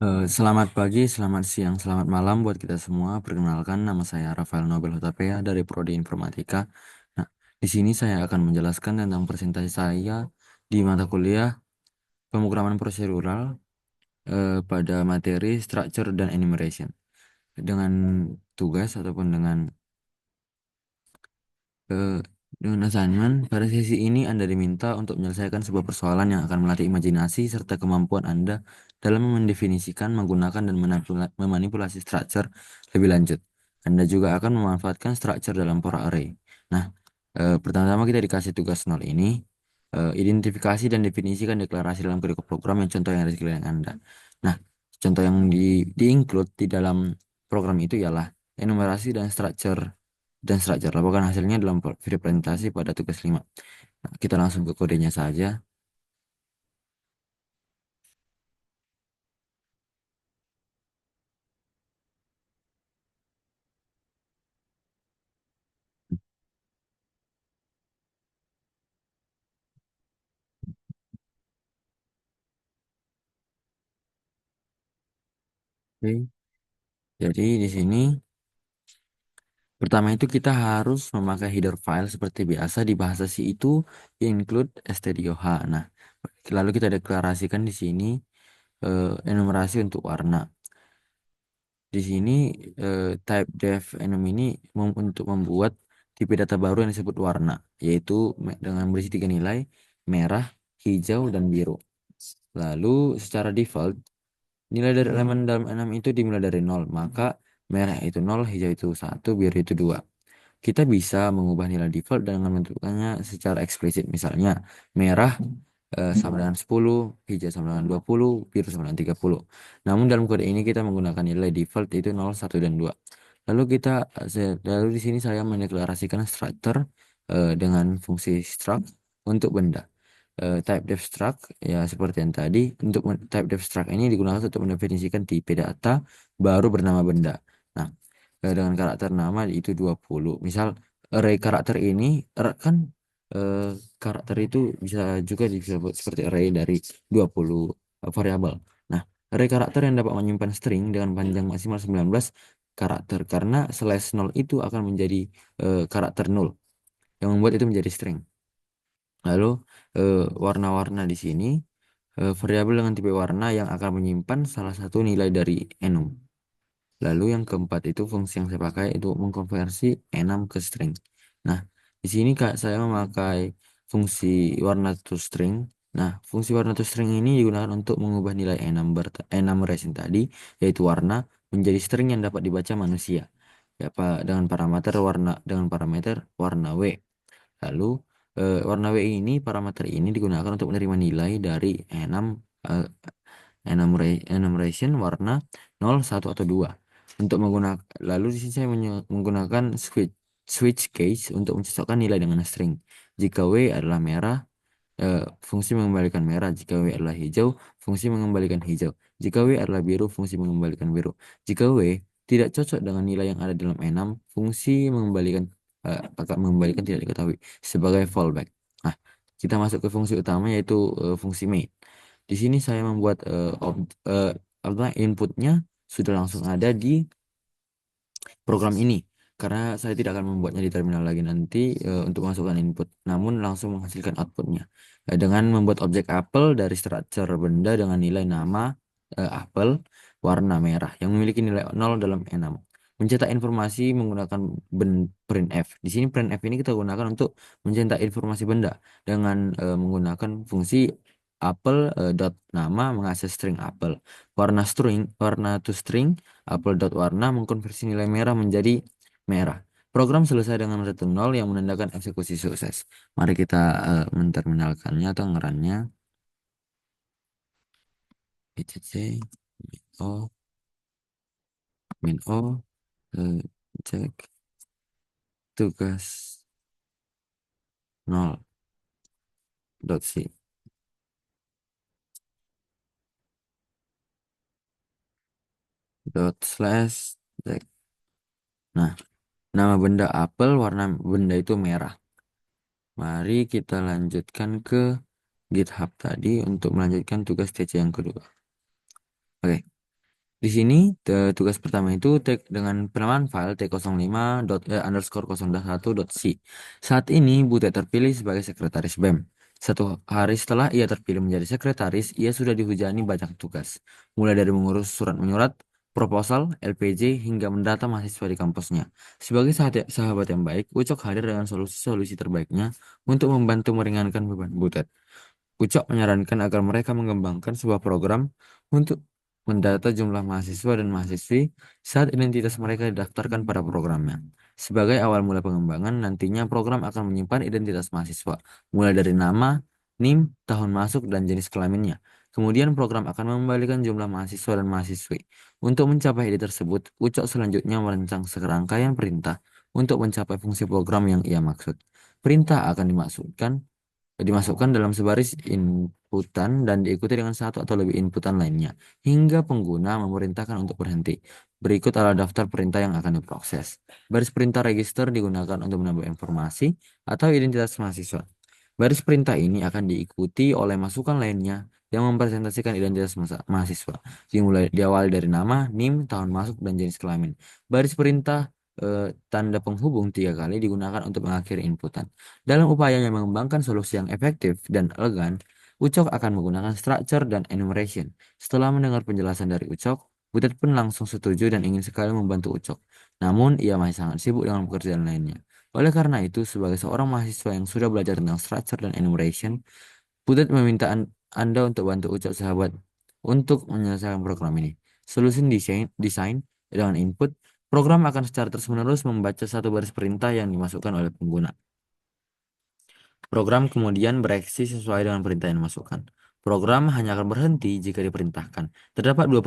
Selamat pagi, selamat siang, selamat malam buat kita semua. Perkenalkan, nama saya Rafael Nobel Hutapea dari Prodi Informatika. Nah, di sini saya akan menjelaskan tentang presentasi saya di mata kuliah pemrograman prosedural pada materi structure dan enumeration. Dengan tugas ataupun eh, dengan assignment, pada sesi ini Anda diminta untuk menyelesaikan sebuah persoalan yang akan melatih imajinasi serta kemampuan Anda dalam mendefinisikan, menggunakan, dan memanipulasi structure lebih lanjut. Anda juga akan memanfaatkan structure dalam pola array. Nah, pertama-tama kita dikasih tugas nol ini, identifikasi dan definisikan deklarasi dalam kode program yang contoh yang ada di sekeliling Anda. Nah, contoh yang di-include di dalam program itu ialah enumerasi dan structure. Lakukan hasilnya dalam video presentasi pada tugas 5. Nah, kita langsung ke kodenya saja. Oke. Jadi di sini pertama itu kita harus memakai header file seperti biasa di bahasa C itu include stdio.h. Nah, lalu kita deklarasikan di sini enumerasi untuk warna. Di sini type def enum ini untuk membuat tipe data baru yang disebut warna, yaitu dengan berisi tiga nilai, merah, hijau, dan biru. Lalu secara default, nilai dari elemen dalam enam itu dimulai dari nol, maka merah itu nol, hijau itu satu, biru itu dua. Kita bisa mengubah nilai default dengan menentukannya secara eksplisit. Misalnya, merah sama dengan 10, hijau sama dengan 20, biru sama dengan 30. Namun dalam kode ini kita menggunakan nilai default yaitu 0, 1, dan 2. Lalu di sini saya mendeklarasikan structure dengan fungsi struct untuk benda. Type def struct ya seperti yang tadi, untuk type def struct ini digunakan untuk mendefinisikan tipe data baru bernama benda. Nah, dengan karakter nama itu 20. Misal array karakter ini kan eh, karakter itu bisa juga disebut seperti array dari 20 variabel. Nah, array karakter yang dapat menyimpan string dengan panjang maksimal 19 karakter, karena slash 0 itu akan menjadi karakter null yang membuat itu menjadi string. Lalu warna-warna di sini variabel dengan tipe warna yang akan menyimpan salah satu nilai dari enum. Lalu yang keempat itu fungsi yang saya pakai itu mengkonversi enum ke string. Nah, di sini Kak saya memakai fungsi warna to string. Nah, fungsi warna to string ini digunakan untuk mengubah nilai enumeration tadi, yaitu warna, menjadi string yang dapat dibaca manusia. Ya, Pak, dengan parameter warna W. Lalu warna W ini, parameter ini digunakan untuk menerima nilai dari eh, enumeration warna 0, 1, atau 2. Untuk menggunakan Lalu di sini saya menggunakan switch case untuk mencocokkan nilai dengan string. Jika W adalah merah, fungsi mengembalikan merah. Jika W adalah hijau, fungsi mengembalikan hijau. Jika W adalah biru, fungsi mengembalikan biru. Jika W tidak cocok dengan nilai yang ada dalam enum, fungsi akan mengembalikan tidak diketahui sebagai fallback. Nah, kita masuk ke fungsi utama yaitu fungsi main. Di sini saya membuat apa inputnya sudah langsung ada di program ini, karena saya tidak akan membuatnya di terminal lagi nanti untuk masukkan input, namun langsung menghasilkan outputnya dengan membuat objek apel dari structure benda dengan nilai nama apel warna merah yang memiliki nilai 0 dalam enum. Mencetak informasi menggunakan printf. Di sini printf ini kita gunakan untuk mencetak informasi benda dengan menggunakan fungsi apel dot nama mengakses string apel. Warna to string apel dot warna mengkonversi nilai merah menjadi merah. Program selesai dengan return 0 yang menandakan eksekusi sukses. Mari kita menterminalkannya atau ngerannya. etc o min o cek tugas 0 dot c dot slash cek. Nah, nama benda apel, warna benda itu merah. Mari kita lanjutkan ke GitHub tadi untuk melanjutkan tugas TC yang kedua. Oke. Di sini tugas pertama itu dengan penamaan file t05 underscore 021.c. Saat ini Butet terpilih sebagai sekretaris BEM. Satu hari setelah ia terpilih menjadi sekretaris, ia sudah dihujani banyak tugas. Mulai dari mengurus surat menyurat, proposal, LPJ, hingga mendata mahasiswa di kampusnya. Sebagai sahabat yang baik, Ucok hadir dengan solusi-solusi terbaiknya untuk membantu meringankan beban Butet. Ucok menyarankan agar mereka mengembangkan sebuah program untuk mendata jumlah mahasiswa dan mahasiswi saat identitas mereka didaftarkan pada programnya. Sebagai awal mula pengembangan, nantinya program akan menyimpan identitas mahasiswa, mulai dari nama, NIM, tahun masuk, dan jenis kelaminnya. Kemudian program akan mengembalikan jumlah mahasiswa dan mahasiswi. Untuk mencapai ide tersebut, Ucok selanjutnya merancang serangkaian perintah untuk mencapai fungsi program yang ia maksud. Perintah akan dimasukkan dalam sebaris inputan dan diikuti dengan satu atau lebih inputan lainnya, hingga pengguna memerintahkan untuk berhenti. Berikut adalah daftar perintah yang akan diproses. Baris perintah register digunakan untuk menambah informasi atau identitas mahasiswa. Baris perintah ini akan diikuti oleh masukan lainnya yang mempresentasikan identitas mahasiswa. Diawali dari nama, NIM, tahun masuk, dan jenis kelamin. Baris perintah tanda penghubung 3 kali digunakan untuk mengakhiri inputan. Dalam upayanya mengembangkan solusi yang efektif dan elegan, Ucok akan menggunakan structure dan enumeration. Setelah mendengar penjelasan dari Ucok, Butet pun langsung setuju dan ingin sekali membantu Ucok. Namun, ia masih sangat sibuk dengan pekerjaan lainnya. Oleh karena itu, sebagai seorang mahasiswa yang sudah belajar tentang structure dan enumeration, Butet meminta Anda untuk bantu Ucok sahabat untuk menyelesaikan program ini. Solusi desain dengan input, program akan secara terus-menerus membaca satu baris perintah yang dimasukkan oleh pengguna. Program kemudian bereaksi sesuai dengan perintah yang dimasukkan. Program hanya akan berhenti jika diperintahkan. Terdapat dua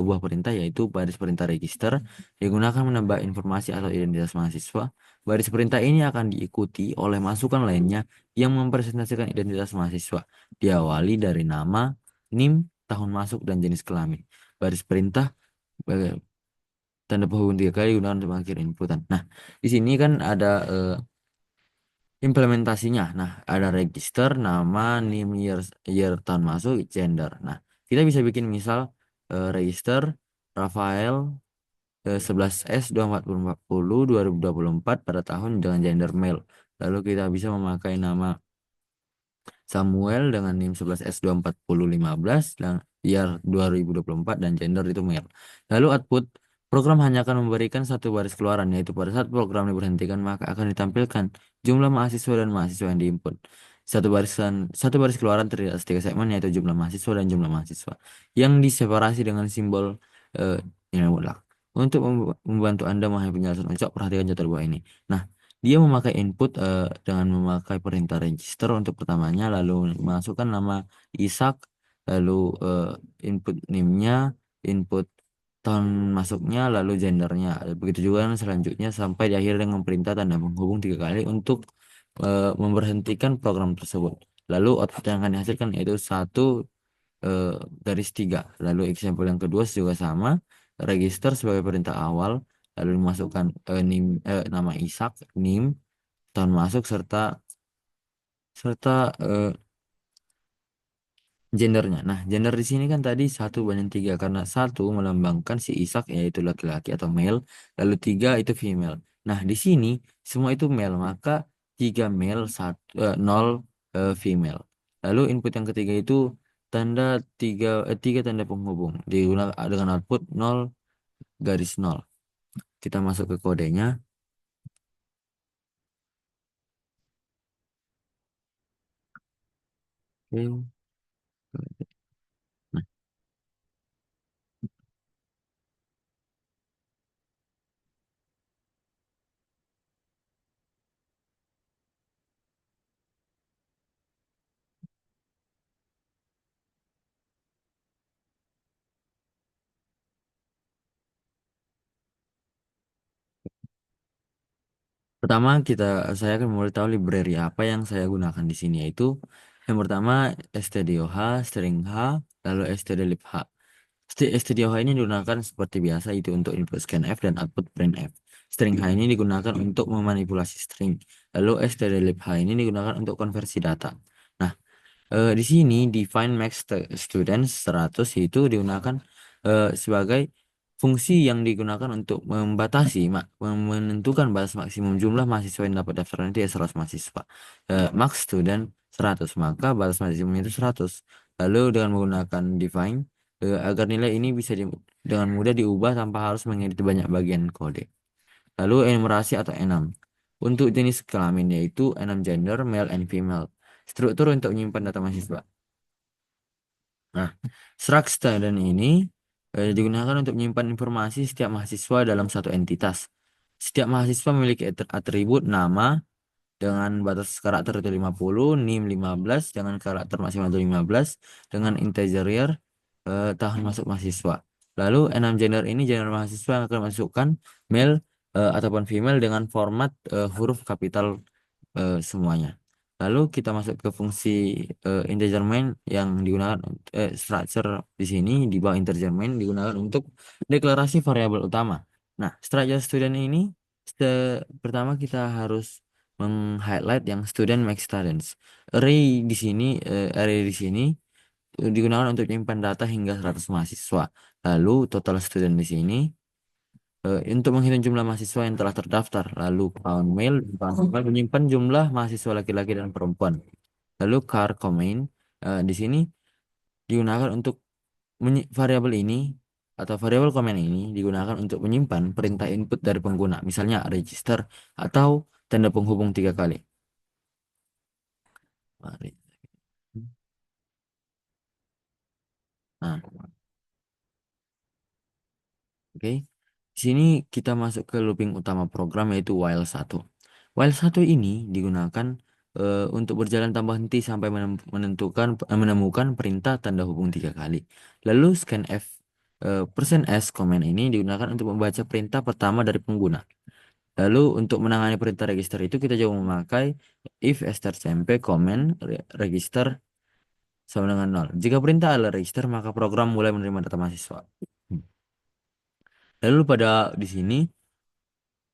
buah perintah yaitu baris perintah register digunakan menambah informasi atau identitas mahasiswa. Baris perintah ini akan diikuti oleh masukan lainnya yang mempresentasikan identitas mahasiswa. Diawali dari nama, NIM, tahun masuk, dan jenis kelamin. Baris perintah eh, tanda penghubung 3 kali digunakan untuk mengakhiri inputan. Nah, di sini kan ada implementasinya. Nah, ada register, nama, name, year tahun masuk, gender. Nah, kita bisa bikin misal register Rafael 11S 2440 2024 pada tahun dengan gender male. Lalu kita bisa memakai nama Samuel dengan NIM 11S244015 dan year 2024 dan gender itu male. Lalu output program hanya akan memberikan satu baris keluaran yaitu pada saat program diberhentikan maka akan ditampilkan jumlah mahasiswa dan mahasiswa yang diinput. Satu baris keluaran terdiri atas 3 segmen yaitu jumlah mahasiswa dan jumlah mahasiswa yang diseparasi dengan simbol nilai mutlak. Untuk membantu Anda memahami penjelasan Ucok, perhatikan contoh di bawah ini. Nah, dia memakai input dengan memakai perintah register untuk pertamanya, lalu masukkan nama Ishak, lalu input NIM-nya, input tahun masuknya, lalu gendernya. Begitu juga yang selanjutnya sampai di akhir dengan perintah tanda penghubung 3 kali untuk memberhentikan program tersebut. Lalu output yang akan dihasilkan yaitu satu eh, garis 3. Lalu example yang kedua juga sama, register sebagai perintah awal, lalu dimasukkan nama Ishak, NIM, tahun masuk serta serta gendernya. Nah, gender di sini kan tadi 1 banding 3 karena satu melambangkan si Ishak yaitu laki-laki atau male, lalu 3 itu female. Nah, di sini semua itu male, maka 3 male 0 female. Lalu input yang ketiga itu tanda 3 tanda penghubung digunakan dengan output 0 garis 0. Kita masuk ke kodenya. Oke. Nah, pertama saya akan mulai tahu library apa yang saya gunakan di sini yaitu yang pertama stdioh, string h, lalu stdlibh. Stdioh ini digunakan seperti biasa itu untuk input scanf dan output printf. String h ini digunakan untuk memanipulasi string. Lalu stdlibh ini digunakan untuk konversi data. Nah, di sini define max students 100 itu digunakan sebagai fungsi yang digunakan untuk membatasi, menentukan batas maksimum jumlah mahasiswa yang dapat daftar nanti ya 100 mahasiswa. Max student 100, maka batas maksimum itu 100. Lalu dengan menggunakan define, agar nilai ini bisa dengan mudah diubah tanpa harus mengedit banyak bagian kode. Lalu enumerasi atau enum. Untuk jenis kelamin yaitu enum gender, male and female. Struktur untuk menyimpan data mahasiswa. Nah, struct student ini digunakan untuk menyimpan informasi setiap mahasiswa dalam satu entitas. Setiap mahasiswa memiliki atribut nama dengan batas karakter itu 50, NIM 15, dengan karakter maksimal itu 15, dengan integer tahun masuk mahasiswa. Lalu enam gender ini gender mahasiswa yang akan masukkan male ataupun female dengan format huruf kapital semuanya. Lalu kita masuk ke fungsi integer main yang digunakan structure di sini di bawah integer main digunakan untuk deklarasi variabel utama. Nah, structure student ini pertama kita harus meng-highlight yang student make students. Array di sini digunakan untuk menyimpan data hingga 100 mahasiswa. Lalu total student di sini untuk menghitung jumlah mahasiswa yang telah terdaftar. Lalu count male, count female menyimpan jumlah mahasiswa laki-laki dan perempuan. Lalu char comment di sini digunakan untuk variabel ini atau variabel comment ini digunakan untuk menyimpan perintah input dari pengguna, misalnya register atau tanda penghubung 3 kali. Mari. Nah, oke. Di sini kita masuk ke looping utama program yaitu while 1. While 1 ini digunakan untuk berjalan tanpa henti sampai menemukan perintah tanda hubung 3 kali. Lalu scanf %s command ini digunakan untuk membaca perintah pertama dari pengguna. Lalu untuk menangani perintah register itu kita juga memakai if strcmp command register sama dengan 0. Jika perintah adalah register maka program mulai menerima data mahasiswa. Lalu pada di sini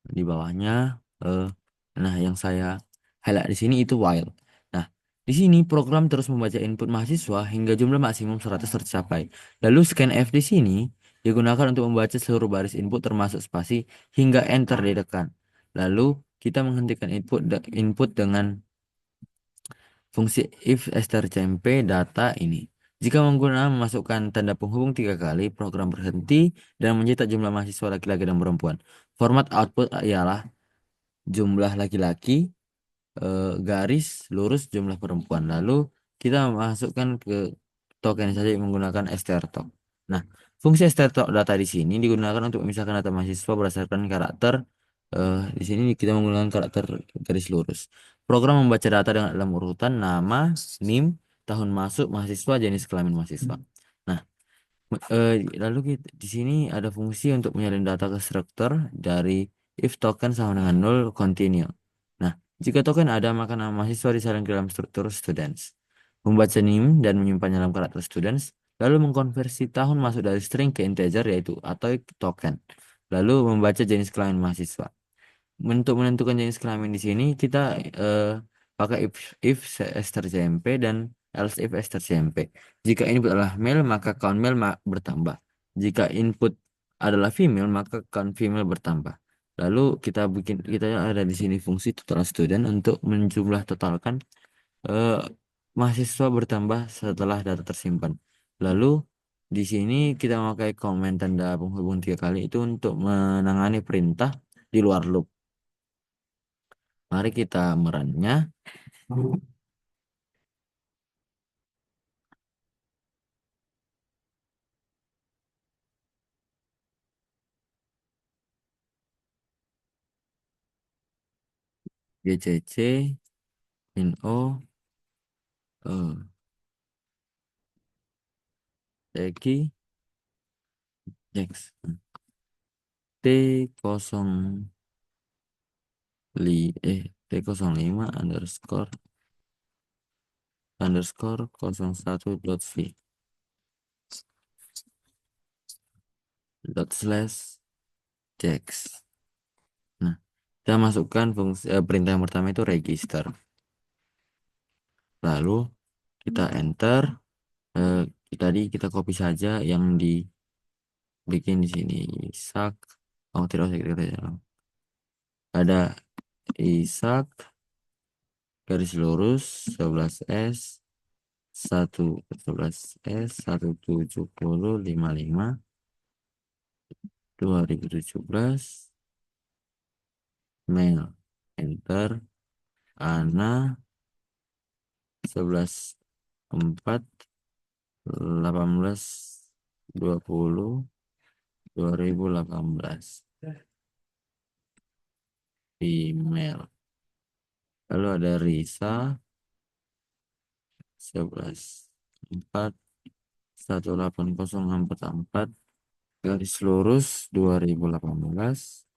di bawahnya eh, nah yang saya highlight di sini itu while. Nah, di sini program terus membaca input mahasiswa hingga jumlah maksimum 100 tercapai. Lalu scanf di sini digunakan untuk membaca seluruh baris input termasuk spasi hingga enter ditekan. Lalu kita menghentikan input dengan fungsi if strcmp data ini. Jika pengguna memasukkan tanda penghubung 3 kali, program berhenti dan mencetak jumlah mahasiswa laki-laki dan perempuan. Format output ialah jumlah laki-laki garis lurus jumlah perempuan. Lalu kita masukkan ke token saja menggunakan strtok. Nah, fungsi strtok data di sini digunakan untuk memisahkan data mahasiswa berdasarkan karakter. Di sini kita menggunakan karakter garis lurus. Program membaca data dengan dalam urutan nama, NIM, tahun masuk mahasiswa, jenis kelamin mahasiswa. Nah, lalu di sini ada fungsi untuk menyalin data ke struktur dari if token sama dengan 0 continue. Nah, jika token ada maka nama mahasiswa disalin ke dalam struktur students. Membaca NIM dan menyimpannya dalam karakter students, lalu mengkonversi tahun masuk dari string ke integer yaitu atau token. Lalu membaca jenis kelamin mahasiswa. Untuk menentukan jenis kelamin di sini kita pakai if strcmp dan else if strcmp. Jika input adalah male maka count male bertambah. Jika input adalah female maka count female bertambah. Lalu kita ada di sini fungsi total student untuk menjumlah totalkan eh, mahasiswa bertambah setelah data tersimpan. Lalu di sini kita memakai komen tanda penghubung 3 kali itu untuk menangani perintah di luar loop. Mari kita merannya. GCC NO Teki X T05 underscore 01 dot slash Jax. Nah, kita masukkan fungsi perintah yang pertama itu register. Lalu kita enter. Eh, tadi kita copy saja yang di bikin di sini Isak. Oh, tidak usah kita jalan. Ada Isak garis lurus 11S 17S 1755 2017 mail enter Ana 11/4 18 20 email. Lalu ada Risa 11/4 180644 garis lurus 2018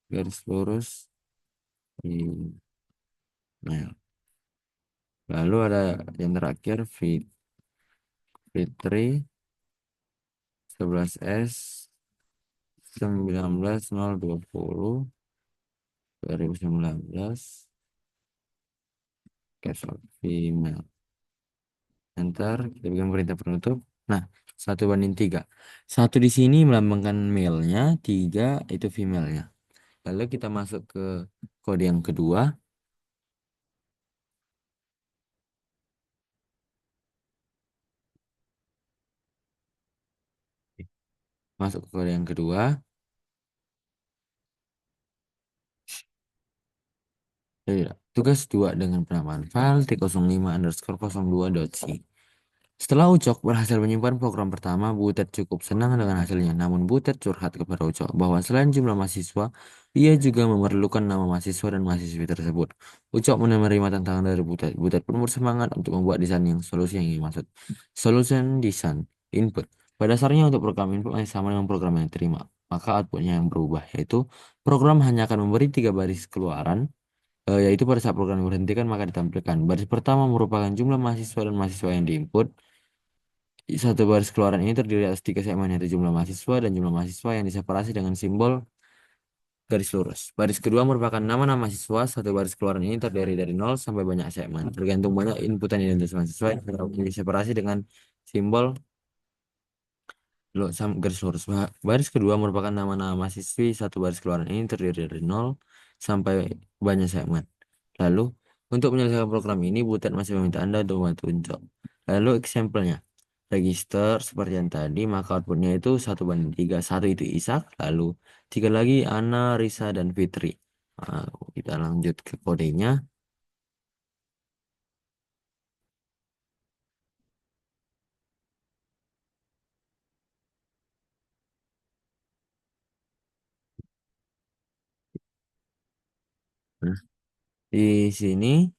garis lurus email. Lalu ada yang terakhir Fitri 11S 19/020 2019 cancel email. Enter, kita bikin perintah penutup. Nah, 1/3. Satu di sini melambangkan male-nya, 3 itu female-nya. Lalu kita masuk ke kode yang kedua. Masuk ke kode yang kedua. Tugas 2 dengan penamaan file T05_02.c. Setelah Ucok berhasil menyimpan program pertama, Butet cukup senang dengan hasilnya. Namun Butet curhat kepada Ucok bahwa selain jumlah mahasiswa, ia juga memerlukan nama mahasiswa dan mahasiswi tersebut. Ucok menerima tantangan dari Butet. Butet pun bersemangat untuk membuat desain yang solusi yang dimaksud. Solution design input. Pada dasarnya untuk program input masih sama dengan program yang diterima. Maka outputnya yang berubah, yaitu program hanya akan memberi 3 baris keluaran, yaitu pada saat program diberhentikan maka ditampilkan. Baris pertama merupakan jumlah mahasiswa dan mahasiswa yang diinput. Satu baris keluaran ini terdiri atas 3 segmen, yaitu jumlah mahasiswa dan jumlah mahasiswa yang diseparasi dengan simbol garis lurus. Baris kedua merupakan nama-nama mahasiswa. Satu baris keluaran ini terdiri dari 0 sampai banyak segmen. Tergantung banyak inputan identitas mahasiswa yang diseparasi dengan simbol garis lurus. Baris kedua merupakan nama-nama mahasiswi. Satu baris keluaran ini terdiri dari 0 sampai banyak segmen. Lalu, untuk menyelesaikan program ini, Butet masih meminta Anda untuk membantu Uncok. Lalu, example-nya. Register seperti yang tadi, maka outputnya itu 1/3. Satu itu Ishak, lalu 3 lagi Ana, Risa, dan Fitri. Nah, kita lanjut ke kodenya. Nah, di sini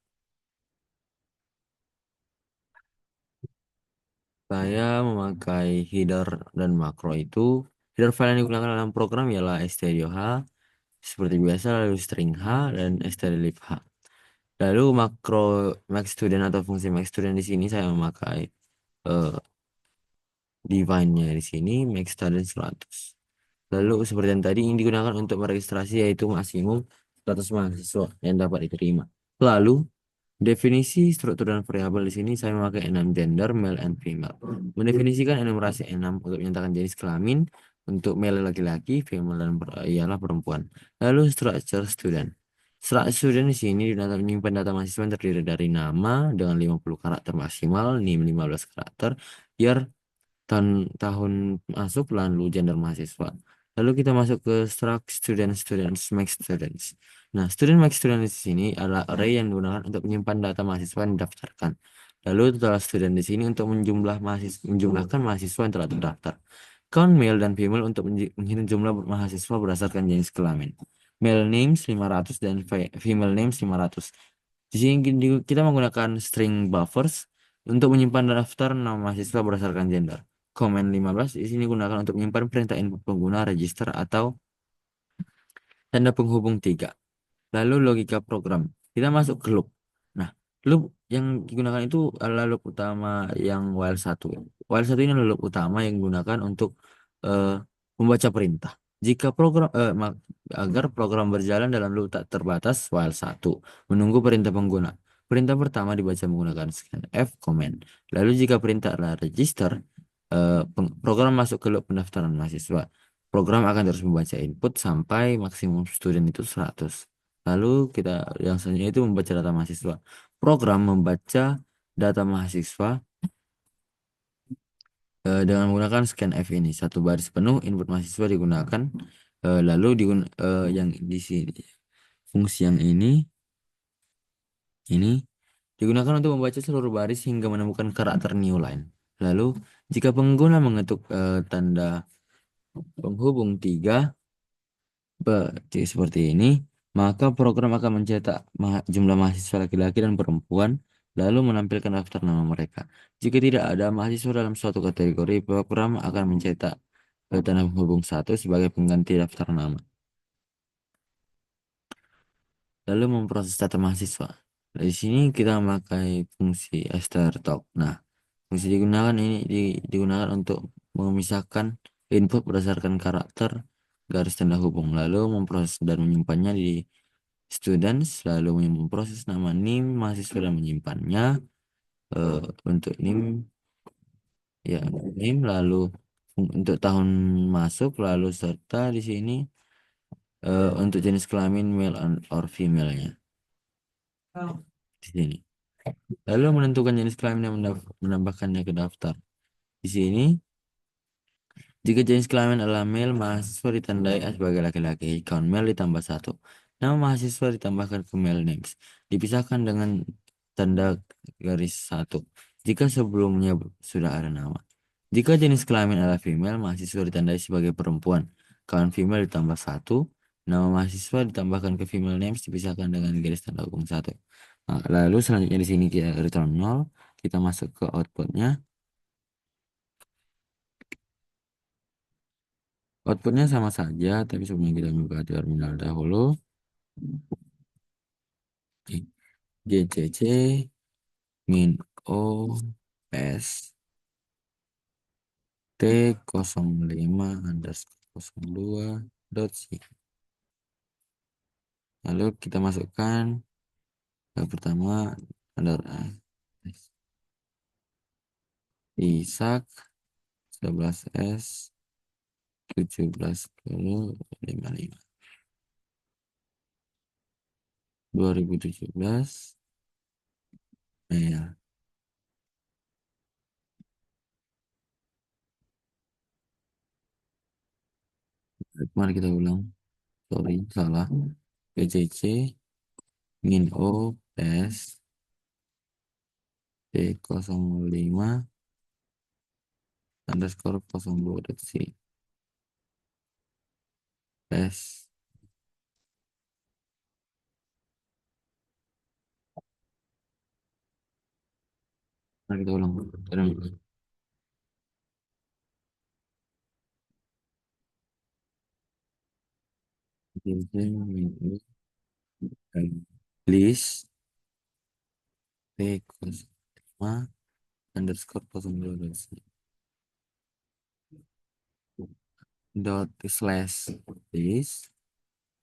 saya memakai header dan makro itu. Header file yang digunakan dalam program ialah stdioh, seperti biasa, lalu string h, dan stdlib h. Lalu makro max student atau fungsi max student di sini saya memakai eh, define-nya di sini max student 100. Lalu seperti yang tadi ini digunakan untuk meregistrasi, yaitu maksimum 100 mahasiswa yang dapat diterima. Lalu definisi struktur dan variabel di sini saya memakai enum gender male and female. Mendefinisikan enumerasi enum untuk menyatakan jenis kelamin, untuk male laki-laki, female dan ialah perempuan. Lalu structure student. Structure student di sini menyimpan data mahasiswa yang terdiri dari nama dengan 50 karakter maksimal, NIM 15 karakter, year tahun masuk, lalu gender mahasiswa. Lalu kita masuk ke struct students max students. Nah, student max students di sini adalah array yang digunakan untuk menyimpan data mahasiswa yang didaftarkan. Lalu total student di sini untuk menjumlahkan mahasiswa yang telah terdaftar. Count male dan female untuk menghitung jumlah mahasiswa berdasarkan jenis kelamin. Male names 500 dan female names 500. Di sini kita menggunakan string buffers untuk menyimpan daftar nama mahasiswa berdasarkan gender. Comment 15 di sini gunakan untuk menyimpan perintah input pengguna register atau tanda penghubung 3. Lalu logika program. Kita masuk ke loop. Nah, loop yang digunakan itu adalah loop utama yang while 1. While 1 ini adalah loop utama yang digunakan untuk eh, membaca perintah. Jika agar program berjalan dalam loop tak terbatas while 1, menunggu perintah pengguna. Perintah pertama dibaca menggunakan scanf command. Lalu jika perintah adalah register, program masuk ke loop pendaftaran mahasiswa. Program akan terus membaca input sampai maksimum student itu 100. Lalu kita yang selanjutnya itu membaca data mahasiswa. Program membaca data mahasiswa dengan menggunakan scanf ini. Satu baris penuh input mahasiswa digunakan. Lalu yang di sini fungsi yang ini digunakan untuk membaca seluruh baris hingga menemukan karakter new line. Lalu jika pengguna mengetuk tanda penghubung tiga seperti ini, maka program akan mencetak jumlah mahasiswa laki-laki dan perempuan, lalu menampilkan daftar nama mereka. Jika tidak ada mahasiswa dalam suatu kategori, program akan mencetak tanda penghubung satu sebagai pengganti daftar nama, lalu memproses data mahasiswa. Di sini kita memakai fungsi strtalk. Nah, fungsi digunakan untuk memisahkan input berdasarkan karakter garis tanda hubung, lalu memproses dan menyimpannya di students, lalu memproses nama NIM mahasiswa dan menyimpannya eh, untuk NIM, ya NIM, lalu untuk tahun masuk, lalu serta di sini untuk jenis kelamin male or female-nya di sini. Lalu menentukan jenis kelamin dan menambahkannya ke daftar. Di sini jika jenis kelamin adalah male, mahasiswa ditandai sebagai laki-laki. Count male ditambah satu. Nama mahasiswa ditambahkan ke male names. Dipisahkan dengan tanda garis satu. Jika sebelumnya sudah ada nama. Jika jenis kelamin adalah female, mahasiswa ditandai sebagai perempuan. Count female ditambah satu. Nama mahasiswa ditambahkan ke female names dipisahkan dengan garis tanda hukum satu. Nah, lalu selanjutnya di sini kita return 0. Kita masuk ke outputnya. Outputnya sama saja, tapi sebelum kita buka terminal dahulu, oke, gcc min o s t 05 underscore 02 dot c. Lalu kita masukkan yang pertama adalah Isak 11S 17 55 2017 Mei. Mari kita ulang. Sorry, salah. PCC min O S T05 underscore 02 dot C. S. Mari kita ulang. List T05 underscore 02 dot C. Dot slash list.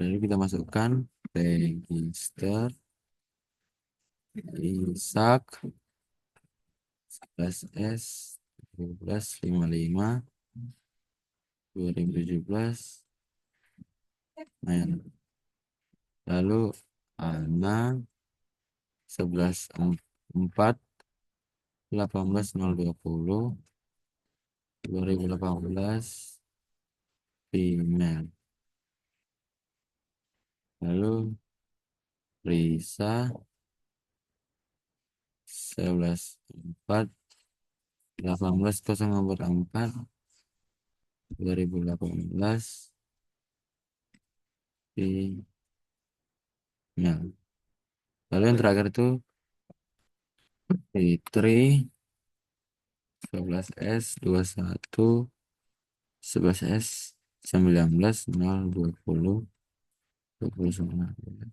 Lalu kita masukkan register Isak 11S 1755 2017 Main. Lalu Ana 11/4 18.020 2018 female. Lalu Risa 11/4 18.044 2018 female. Lalu yang terakhir itu Fitri 11S 21 11S 19 020 29.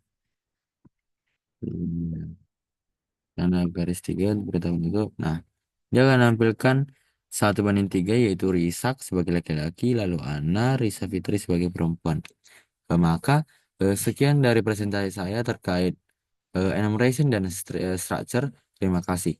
Karena garis 3 bertahun itu. Nah, dia akan menampilkan 1:3, yaitu Risak sebagai laki-laki, lalu Ana, Risa Fitri sebagai perempuan. Maka sekian dari presentasi saya terkait enumeration dan structure. Terima kasih.